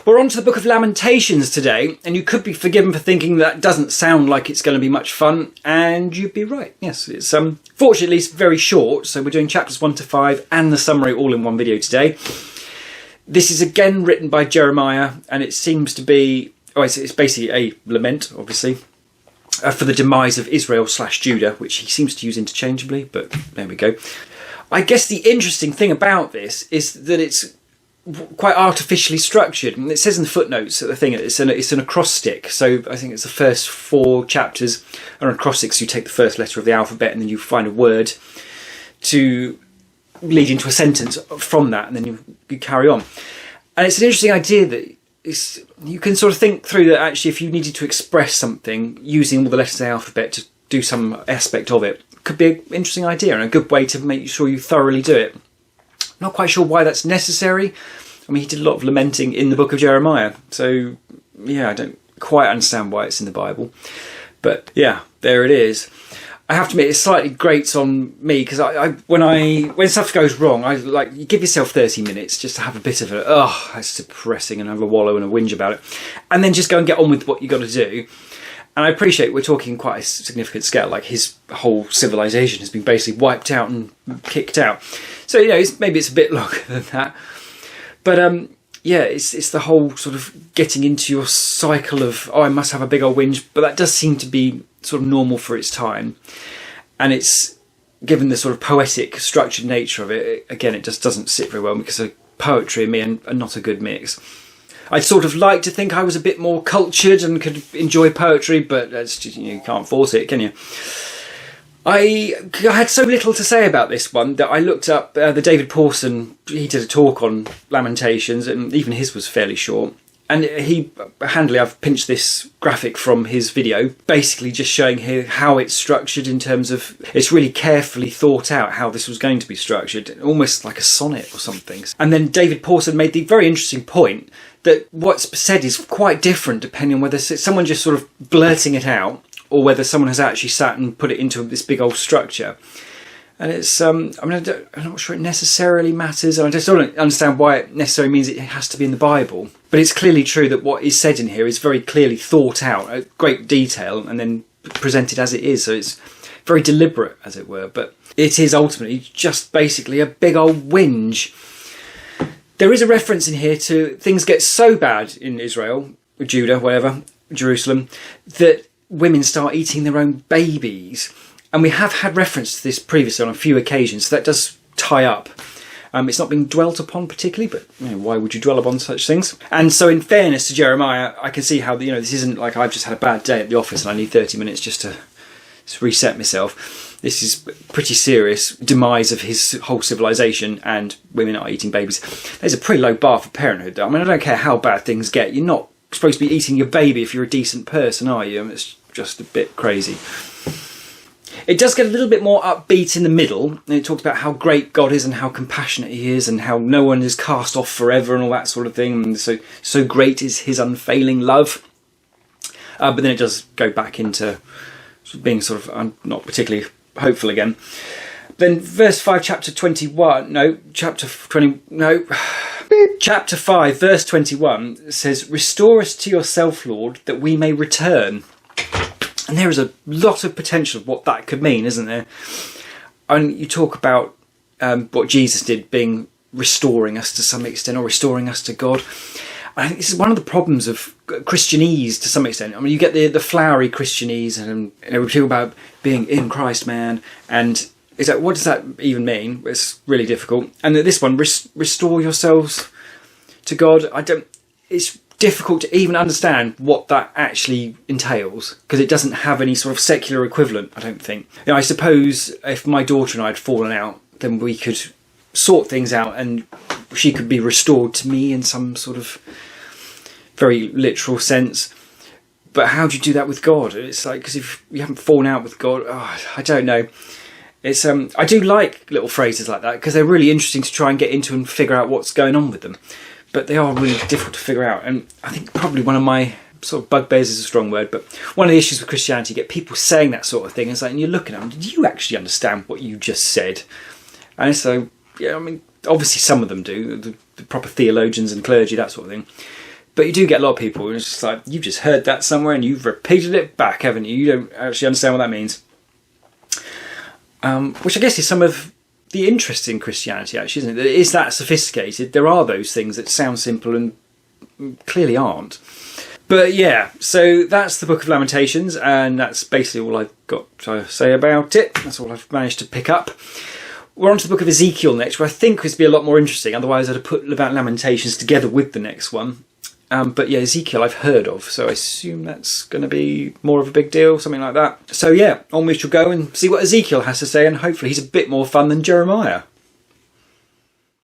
We're on to the book of Lamentations today, and you could be forgiven for thinking that doesn't sound like it's going to be much fun, and you'd be right. Yes, it's fortunately it's very short, so we're doing chapters 1 to 5 and the summary all in one video today. This is again written by Jeremiah, and it seems to be, it's basically a lament, obviously, for the demise of Israel/Judah, which he seems to use interchangeably, but there we go. I guess the interesting thing about this is that it's quite artificially structured, and it says in the footnotes at the thing it's an acrostic. So I think it's the first 4 chapters are acrostics. You take the first letter of the alphabet and then you find a word to lead into a sentence from that, and then you carry on. And it's an interesting idea that you can sort of think through that actually if you needed to express something using all the letters of the alphabet to do some aspect of it could be an interesting idea and a good way to make sure you thoroughly do it. Not quite sure why that's necessary. I mean, he did a lot of lamenting in the book of Jeremiah. So, yeah, I don't quite understand why it's in the Bible. But, yeah, there it is. I have to admit, it slightly grates on me because when stuff goes wrong, you give yourself 30 minutes just to have a bit of that's depressing, and have a wallow and a whinge about it. And then just go and get on with what you got to do. And I appreciate we're talking quite a significant scale, like his whole civilization has been basically wiped out and kicked out. So, maybe it's a bit longer than that. But, it's the whole sort of getting into your cycle of, I must have a big old whinge. But that does seem to be sort of normal for its time. And it's, given the sort of poetic, structured nature of it, again, it just doesn't sit very well because poetry and me are not a good mix. I'd sort of like to think I was a bit more cultured and could enjoy poetry, but that's just, you can't force it, can you? I had so little to say about this one that I looked up the David Pawson. He did a talk on Lamentations, and even his was fairly short. And I've pinched this graphic from his video, basically just showing here how it's structured in terms of, it's really carefully thought out how this was going to be structured, almost like a sonnet or something. And then David Pawson made the very interesting point that what's said is quite different depending on whether it's someone just sort of blurting it out or whether someone has actually sat and put it into this big old structure. And it's, I'm not sure it necessarily matters. I just don't understand why it necessarily means it has to be in the Bible. But it's clearly true that what is said in here is very clearly thought out, at great detail, and then presented as it is. So it's very deliberate, as it were. But it is ultimately just basically a big old whinge. There is a reference in here to things get so bad in Israel, Judah, whatever, Jerusalem, that women start eating their own babies. And we have had reference to this previously on a few occasions, so that does tie up. It's not been dwelt upon particularly, but why would you dwell upon such things? And so in fairness to Jeremiah, I can see how this isn't like I've just had a bad day at the office and I need 30 minutes just to reset myself. This is pretty serious demise of his whole civilization, and women are eating babies. There's a pretty low bar for parenthood, though. I mean, I don't care how bad things get. You're not supposed to be eating your baby if you're a decent person, are you? I mean, it's just a bit crazy. It does get a little bit more upbeat in the middle, and it talks about how great God is and how compassionate he is and how no one is cast off forever and all that sort of thing. And so great is his unfailing love. But then it does go back into being sort of not particularly hopeful again. Then verse 5, chapter 5, verse 21 says, "Restore us to yourself, Lord, that we may return." And there is a lot of potential of what that could mean, isn't there? And you talk about what Jesus did, being restoring us to some extent, or restoring us to God. I think this is one of the problems of Christianese to some extent. I mean, you get the flowery Christianese, and we talk about being in Christ, man. And it's like, what does that even mean? It's really difficult. And this one, restore yourselves to God. It's difficult to even understand what that actually entails, because it doesn't have any sort of secular equivalent, I don't think. I suppose if my daughter and I had fallen out, then we could sort things out and she could be restored to me in some sort of very literal sense. But how do you do that with God? It's like, because if you haven't fallen out with God, I don't know. It's I do like little phrases like that because they're really interesting to try and get into and figure out what's going on with them. But they are really difficult to figure out. And I think probably one of my sort of bugbears is a strong word, but one of the issues with Christianity, you get people saying that sort of thing, and you're looking at them, did you actually understand what you just said? And so, yeah, I mean, obviously some of them do, the proper theologians and clergy, that sort of thing. But you do get a lot of people who are just like, you've just heard that somewhere and you've repeated it back, haven't you? You don't actually understand what that means. Which I guess is some of the interest in Christianity, actually, isn't it? It is that sophisticated. There are those things that sound simple and clearly aren't. But yeah, so that's the Book of Lamentations, and that's basically all I've got to say about it. That's all I've managed to pick up. We're on to the Book of Ezekiel next, where I think this would be a lot more interesting. Otherwise, I'd have put about Lamentations together with the next one. But yeah, Ezekiel I've heard of, so I assume that's going to be more of a big deal, something like that. So yeah, on we shall go and see what Ezekiel has to say, and hopefully he's a bit more fun than Jeremiah.